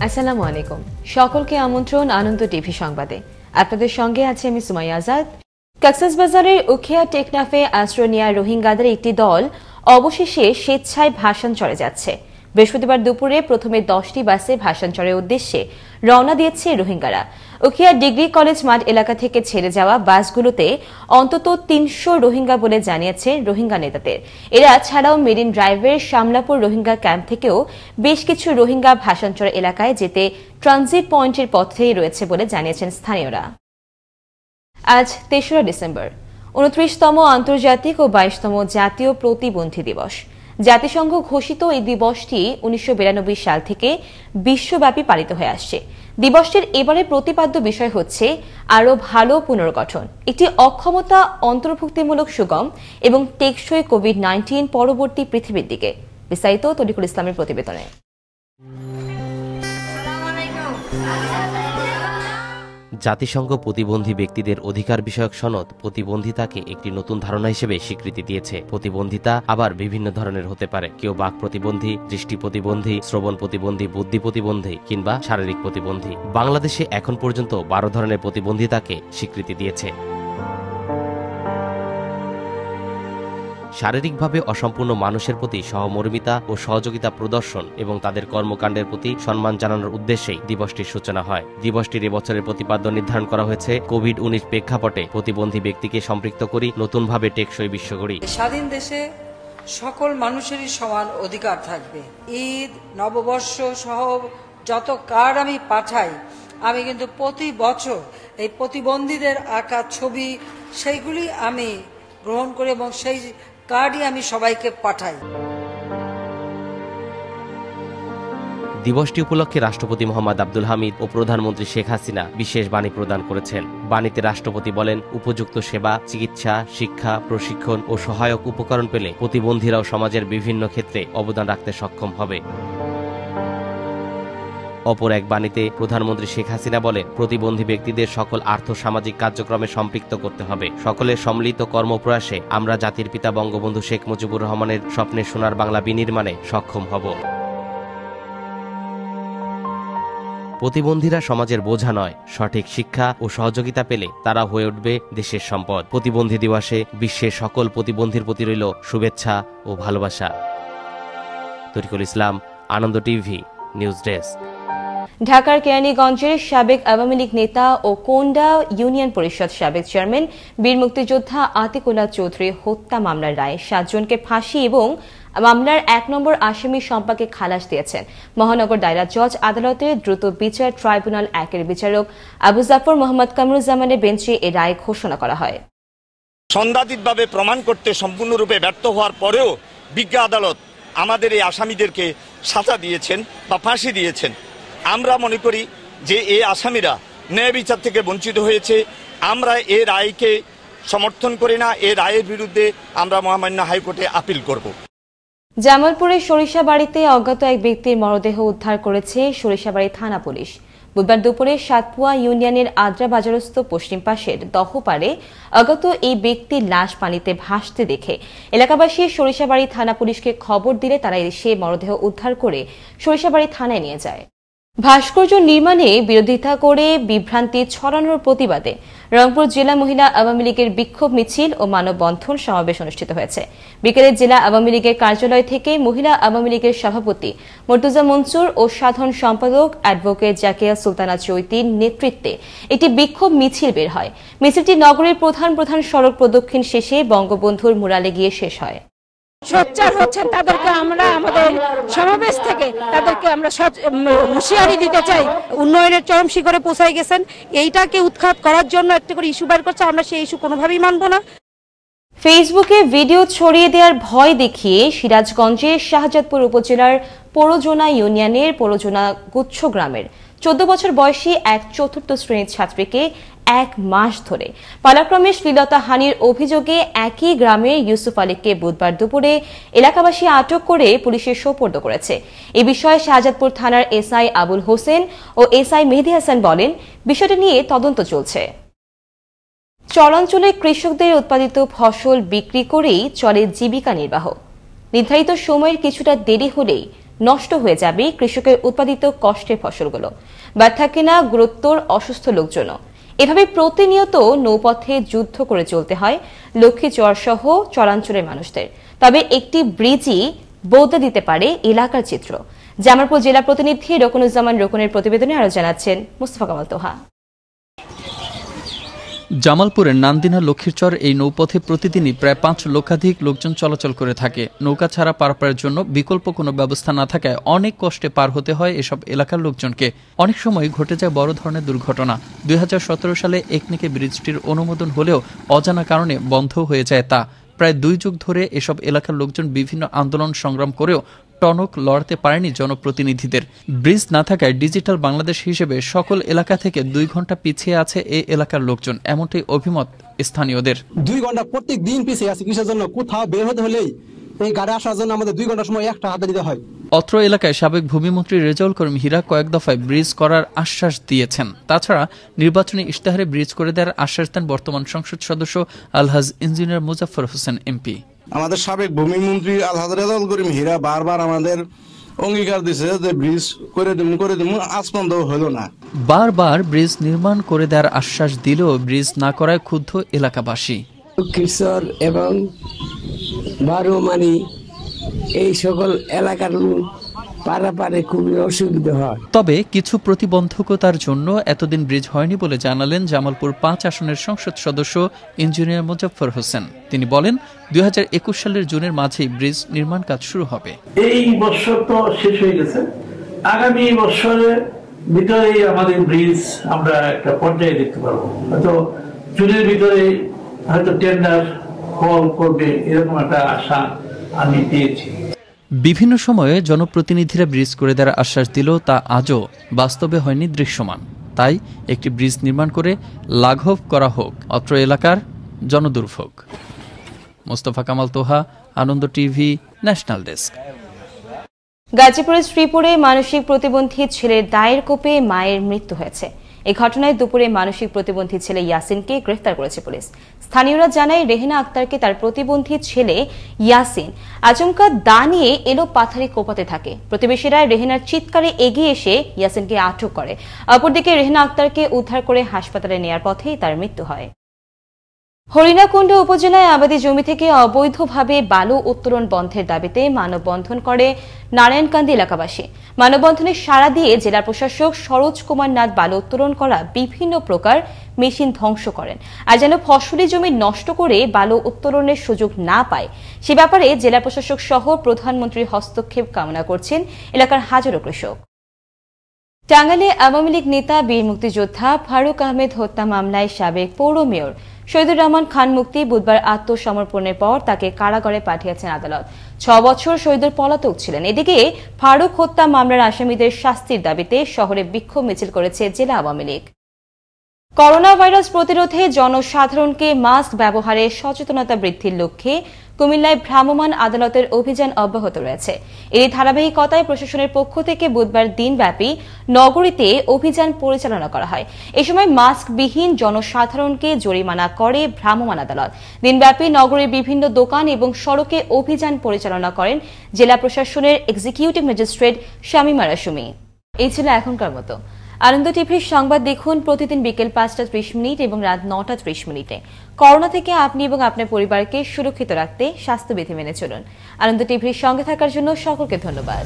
আসসালামু আলাইকুম। সকলকে আমন্ত্রণ আনন্দ টিভি সংবাদে। আপনাদের সঙ্গে আছি আমি সুমাইয়া আজাদ। কক্সবাজারের উখিয়া টেকনাফে আশ্রয় নেওয়া রোহিঙ্গাদের একটি দল অবশেষে স্বেচ্ছায় ভাসানচরে যাচ্ছে। বৃহস্পতিবার দুপুরে প্রথমে 10টি বাসে ভাসানচরের উদ্দেশ্যে রওনা দিয়েছে রোহিঙ্গারা। উখিয়া ডিগ্রি কলেজ মাঠ এলাকা থেকে ছেড়ে যাওয়া বাসগুলোতে অন্তত 300 রোহিঙ্গা বলে জানিয়েছে রোহিঙ্গা নেতাদের। এরা ছাড়াও মেরিন ড্রাইভের শামলাপুর রোহিঙ্গা ক্যাম্প থেকেও বেশ কিছু রোহিঙ্গা ভাসানচর এলাকায় যেতে ট্রানজিট পয়েন্টের পথেই রয়েছে বলে জানিয়েছেন স্থানীয়রা। আজ 3রা ডিসেম্বর, 29তম আন্তর্জাতিক ও 22তম জাতীয় প্রতিবন্ধী দিবস। জাতিসংঘ ঘোষিত এই দিবসটি 1992 সাল থেকে বিশ্বব্যাপী পালিত হয়ে আসছে। দিবসটির এবারে প্রতিপাদ্য বিষয় হচ্ছে আরও ভালো পুনর্গঠন, একটি অক্ষমতা অন্তর্ভুক্তিমূলক সুগম এবং টেকসই কোভিড-19 পরবর্তী পৃথিবীর দিকে। বিস্তারিত তরিকুল ইসলামের প্রতিবেদনে। জাতিসংঘ প্রতিবন্ধী ব্যক্তিদের অধিকার বিষয়ক সনদ প্রতিবন্ধিতাকে একটি নতুন ধারণা হিসেবে স্বীকৃতি দিয়েছে। প্রতিবন্ধিতা আবার বিভিন্ন ধরনের হতে পারে। কেউ বাক প্রতিবন্ধী, দৃষ্টি প্রতিবন্ধী, শ্রবণ প্রতিবন্ধী, বুদ্ধি প্রতিবন্ধী কিংবা শারীরিক প্রতিবন্ধী। বাংলাদেশে এখন পর্যন্ত 12 ধরনের প্রতিবন্ধিতাকে স্বীকৃতি দিয়েছে। শারীরিকভাবে অসম্পূর্ণ মানুষের প্রতি সহমর্মিতা ও সহযোগিতা প্রদর্শন এবং তাদের কর্মকাণ্ডের প্রতি সম্মান জানানোর উদ্দেশ্যেই দিবসটির সূচনা হয়। দিবসটির এবছরের প্রতিপাদ্য নির্ধারণ করা হয়েছে কোভিড-19 প্রেক্ষাপটে প্রতিবন্ধী ব্যক্তিকে সম্পৃক্ত করি, নতুনভাবে টেকসই বিশ্ব গড়ি। স্বাধীন দেশে সকল মানুষেরই সমান অধিকার থাকবে। ঈদ, নববর্ষ সহ যত কার্ড আমি পাঠাই, আমি কিন্তু প্রতি বছর এই প্রতিবন্ধীদের আঁকা ছবি সেইগুলি আমি গ্রহণ করি এবং সেই কার্ডই আমি সবাইকে পাঠাই। দিবসটি উপলক্ষে রাষ্ট্রপতি মোহাম্মদ আব্দুল হামিদ ও প্রধানমন্ত্রী শেখ হাসিনা বিশেষ বাণী প্রদান করেছেন। বাণীতে রাষ্ট্রপতি বলেন, উপযুক্ত সেবা, চিকিৎসা, শিক্ষা, প্রশিক্ষণ ও সহায়ক উপকরণ পেলে প্রতিবন্ধীরাও সমাজের বিভিন্ন ক্ষেত্রে অবদান রাখতে সক্ষম হবে। অপর এক বাণীতে প্রধানমন্ত্রী শেখ হাসিনা বলেন, প্রতিবন্ধী ব্যক্তিদের সকল আর্থ-সামাজিক কার্যক্রমে সম্পৃক্ত করতে হবে। সকলের সম্মিলিত কর্মপ্রয়াসে আমরা জাতির পিতা বঙ্গবন্ধু শেখ মুজিবুর রহমানের স্বপ্নের সোনার বাংলা বিনির্মাণে সক্ষম হব। প্রতিবন্ধীরা সমাজের বোঝা নয়, সঠিক শিক্ষা ও সহযোগিতা পেলে তারা হয়ে উঠবে দেশের সম্পদ। প্রতিবন্ধী দিবসে বিশ্বের সকল প্রতিবন্ধীর প্রতি রইল শুভেচ্ছা ও ভালোবাসা। তরিকুল ইসলাম, আনন্দ টিভি, নিউজ ডেস্ক। ঢাকার কেরানীগঞ্জের সাবেক আওয়ামী লীগ নেতা ও কোন্ডা ইউনিয়ন পরিষদ সাবেক চেয়ারম্যান বীর মুক্তিযোদ্ধা আতিকুল্লাহ চৌধুরী হত্যা মামলার রায়ে 7 জনকে ফাঁসি এবং মামলার 1 নম্বর আসামি শম্পাকে খালাস দিয়েছেন মহানগর দায়রা জজ আদালতের দ্রুত বিচার ট্রাইব্যুনাল 1-এর বিচারক আবু জাফর মোহাম্মদ কামরুজ্জামানের বেঞ্চে এ রায় ঘোষণা করা হয়। সন্দেহাতীতভাবে প্রমাণ করতে সম্পূর্ণরূপে ব্যর্থ হওয়ার পরেও বিজ্ঞ আদালত আমাদের এই আসামিদেরকে সাজা দিয়েছেন বা ফাঁসি দিয়েছেন। আমরা মনে করি যে এই আসামিরা ন্যায় বিচার থেকে বঞ্চিত হয়েছে। আমরা এই রায়কে সমর্থন করি না। এই রায়ের বিরুদ্ধে আমরা মহামান্য হাইকোর্টে আপিল করব। জামালপুরের সরিষাবাড়িতে অজ্ঞাত এক ব্যক্তির মরদেহ উদ্ধার করেছে সরিষাবাড়ি থানা পুলিশ। বুধবার দুপুরে সাতপুয়া ইউনিয়নের আদ্রা বাজারস্থ পশ্চিম পাশের দহপাড়ে অজ্ঞাত এই ব্যক্তির লাশ পানিতে ভাসতে দেখে এলাকাবাসী সরিষাবাড়ি থানা পুলিশকে খবর দিলে তারা এসে মরদেহ উদ্ধার করে সরিষাবাড়ি থানায় নিয়ে যায়। ভাস্কর্য নির্মাণে বিরোধিতা করে বিভ্রান্তি ছড়ানোর প্রতিবাদে রংপুর জেলা মহিলা আওয়ামী লীগের বিক্ষোভ মিছিল ও মানববন্ধন সমাবেশ অনুষ্ঠিত হয়েছে। বিকেলে জেলা আওয়ামী লীগের কার্যালয় থেকে মহিলা আওয়ামী লীগের সভাপতি মর্তুজা মনসুর ও সাধারণ সম্পাদক অ্যাডভোকেট জাকিয়া সুলতানা চৈতির নেতৃত্বে একটি বিক্ষোভ মিছিল বের হয়। মিছিলটি নগরের প্রধান সড়ক প্রদক্ষিণ শেষে বঙ্গবন্ধুর মুরালে গিয়ে শেষ হয়। সোচ্চার হচ্ছেন তাদেরকে আমরা আমাদের সমাবেশ থেকে তাদেরকে আমরা হুঁশিয়ারি দিতে চাই। উন্নয়নের চরম শিখরে পৌঁছায় গেছেন, এইটাকে উৎখাত করার জন্য একটা করে ইস্যু বের করছে। আমরা সেই ইস্যু কোনোভাবেই মানব না। ফেসবুকে ভিডিও ছড়িয়ে দেওয়ার ভয় দেখিয়ে সিরাজগঞ্জের শাহজাদপুর উপজেলার পরজোনা ইউনিয়নের পরজোনা গুচ্ছ গ্রামের 14 বছর বয়সী এক 4র্থ শ্রেণীর ছাত্রীকে 1 মাস ধরে পালাক্রমে শ্লীলতাহানির অভিযোগে একই গ্রামের ইউসুফ আলীকে বুধবার দুপুরে এলাকাবাসী আটক করে পুলিশের সোপর্দ করেছে। এ বিষয়ে শাহজাদপুর থানার এসআই আবুল হোসেন ও এসআই মেহেদী হাসান বলেন, বিষয়টি নিয়ে তদন্ত চলছে। চরাঞ্চলে কৃষকদের উৎপাদিত ফসল বিক্রি করেই চলে জীবিকা নির্বাহ। নির্ধারিত সময়ের কিছুটা দেরি হলেই নষ্ট হয়ে যাবে কৃষকের উৎপাদিত কষ্টের ফসলগুলো। ব্যথা কেনা গুরুত্বর অসুস্থ লোকজনও। এভাবে প্রতিনিয়ত নৌপথে যুদ্ধ করে চলতে হয় লক্ষ্মীচর সহ চরাঞ্চলের মানুষদের। তবে একটি ব্রিজই বদলে দিতে পারে এলাকার চিত্র। জামালপুর জেলা প্রতিনিধি রকুনুজ্জামান রকুনের প্রতিবেদনে আরো জানাচ্ছেন মুস্তফা কামাল তোহা। জামালপুরের নান্দিনা লক্ষ্মীচর এই নৌপথে প্রতিদিনই প্রায় 5 লক্ষাধিক লোকজন চলাচল করে থাকে। নৌকা ছাড়া পারাপারের জন্য বিকল্প কোনো ব্যবস্থা না থাকায় অনেক কষ্টে পার হতে হয় এসব এলাকার লোকজনকে। অনেক সময় ঘটে যায় বড় ধরনের দুর্ঘটনা। 2017 সালে একনেকে ব্রিজটির অনুমোদন হলেও অজানা কারণে বন্ধ হয়ে যায় তা। প্রায় 2 যুগ ধরে এসব এলাকার লোকজন বিভিন্ন আন্দোলন সংগ্রাম করেও টনক লড়তে পারেনি জনপ্রতিনিধিদের। ব্রিজ না থাকায় ডিজিটাল বাংলাদেশ হিসেবে সকল এলাকা থেকে 2 ঘন্টা পিছিয়ে আছে এই এলাকার লোকজন, এমনটাই অভিমত স্থানীয়দের। 2 ঘন্টা প্রত্যেক দিন পিছিয়ে আছে কিসের জন্য? কোথাও বের হতে হলেই এই গাড়ি আসার জন্য আমাদের 2 ঘন্টা সময় একটা হাতে দিতে হয়। অত্র এলাকায় সাবেক ভূমিমন্ত্রী রেজাউল করিম হীরা কয়েক দফায় ব্রিজ করার আশ্বাস দিয়েছেন। তাছাড়া নির্বাচনী ইশতেহারে ব্রিজ করে দেওয়ার আশ্বাস দেন বর্তমান সংসদ সদস্য আলহাজ ইঞ্জিনিয়ার মুজাফফর হোসেন এমপি। আমাদের সাবেক ভূমিমন্ত্রী আলহাজ রেজাউল করিম হীরা বারবার আমাদের অঙ্গীকার দিয়েছে যে ব্রিজ করে দেব, আজ পর্যন্ত হলো না। বারবার ব্রিজ নির্মাণ করে দেওয়ার আশ্বাস দিলেও ব্রিজ না করায় ক্ষুব্ধ এলাকাবাসী। কিশোর এবং বারোমানি এই সকল এলাকার পারাপারে খুবই অসুবিধা হয়। তবে কিছু প্রতিবন্ধকতার জন্য এতদিন ব্রিজ হয়নি বলে জানালেন জামালপুর 5 আসনের সংসদ সদস্য ইঞ্জিনিয়ার মুজাফফর হোসেন। তিনি বলেন 2021 সালের জুনের মাঝেই ব্রিজ নির্মাণ কাজ শুরু হবে। এই বছর তো শেষ হয়ে গেছে, আগামী বছরের ভিতরেই আমাদের ব্রিজ আমরা একটা পর্যায়ে দেখতে পারবো। হয়তো জুনের ভিতরে হয়তো টেন্ডার কল করবে, এরকম একটা আশা আমি পেয়েছি। বিভিন্ন সময়ে জনপ্রতিনিধিরা ব্রিজ করে দেওয়ার আশ্বাস দিলেও তা আজও বাস্তবে হয়নি দৃশ্যমান। তাই একটি ব্রিজ নির্মাণ করে লাঘব করা হোক অত্র এলাকার জনদুর্ভোগ। মোস্তফা কামাল তোহা, আনন্দ টিভি, ন্যাশনাল ডেস্ক। গাজীপুরের শ্রীপুরে মানসিক প্রতিবন্ধী ছেলের দায়ের কোপে মায়ের মৃত্যু হয়েছে। এই ঘটনায় দুপুরে মানসিক প্রতিবন্ধী ছেলে ইয়াসিনকে গ্রেফতার করেছে পুলিশ। স্থানীয়রা জানায় রেহেনা আক্তারকে তার প্রতিবন্ধী ছেলে ইয়াসিন আচমকা দা নিয়ে এলো পাথারি কোপাতে থাকে। প্রতিবেশীরা রেহেনার চিৎকারে এগিয়ে এসে ইয়াসিনকে আটক করে। অপরদিকে রেহেনা আক্তারকে উদ্ধার করে হাসপাতালে নেয়ার পথেই তার মৃত্যু হয়। হরিণাকুণ্ড উপজেলায় আবাদী জমি থেকে অবৈধভাবে বালু উত্তোলন বন্ধের দাবিতে মানববন্ধন করে নারায়ণকান্দি এলাকাবাসী। মানববন্ধনে সাড়া দিয়ে জেলা প্রশাসক সরোজ কুমার নাথ বালু উত্তোলন করা বিভিন্ন প্রকার মেশিন ধ্বংস করেন। আর যেন ফসলি জমি নষ্ট করে বালু উত্তোলনের সুযোগ না পায় সে ব্যাপারে জেলা প্রশাসক সহ প্রধানমন্ত্রীর হস্তক্ষেপ কামনা করছেন এলাকার হাজারো কৃষক। টাঙ্গাইলে আওয়ামী লীগ নেতা বীর মুক্তিযোদ্ধা ফারুক আহমেদ হত্যা মামলায় সাবেক পৌর মেয়র শহীদুর রহমান খান মুক্তি বুধবার আত্মসমর্পণের পর তাকে কারাগারে পাঠিয়েছেন আদালত। 6 বছর শহীদুর পলাতক ছিলেন। এদিকে ফারুক হত্যা মামলার আসামিদের শাস্তির দাবিতে শহরে বিক্ষোভ মিছিল করেছে জেলা আওয়ামী লীগ। করোনা ভাইরাস প্রতিরোধে জনসাধারণকে মাস্ক ব্যবহারে সচেতনতা বৃদ্ধির লক্ষ্যে কুমিল্লায় ভ্রাম্যমাণ আদালতের অভিযান অব্যাহত রয়েছে। এই ধারাবাহিকতায় প্রশাসনের পক্ষ থেকে বুধবার দিনব্যাপী নগরীতে অভিযান পরিচালনা করা হয়। এ সময় মাস্কবিহীন জনসাধারণকে জরিমানা করে ভ্রাম্যমাণ আদালত। দিনব্যাপী নগরের বিভিন্ন দোকান এবং সড়কে অভিযান পরিচালনা করেন জেলা প্রশাসনের এক্সিকিউটিভ ম্যাজিস্ট্রেট শামিমা রাসুমি। এই ছিল এখনকার মতো। আনন্দ টিভির সংবাদ দেখুন প্রতিদিন বিকেল 5:30 এবং রাত 9:30। করোনা থেকে আপনি এবং আপনার পরিবারকে সুরক্ষিত রাখতে স্বাস্থ্যবিধি মেনে চলুন। আনন্দ টিভির সঙ্গে থাকার জন্য সকলকে ধন্যবাদ।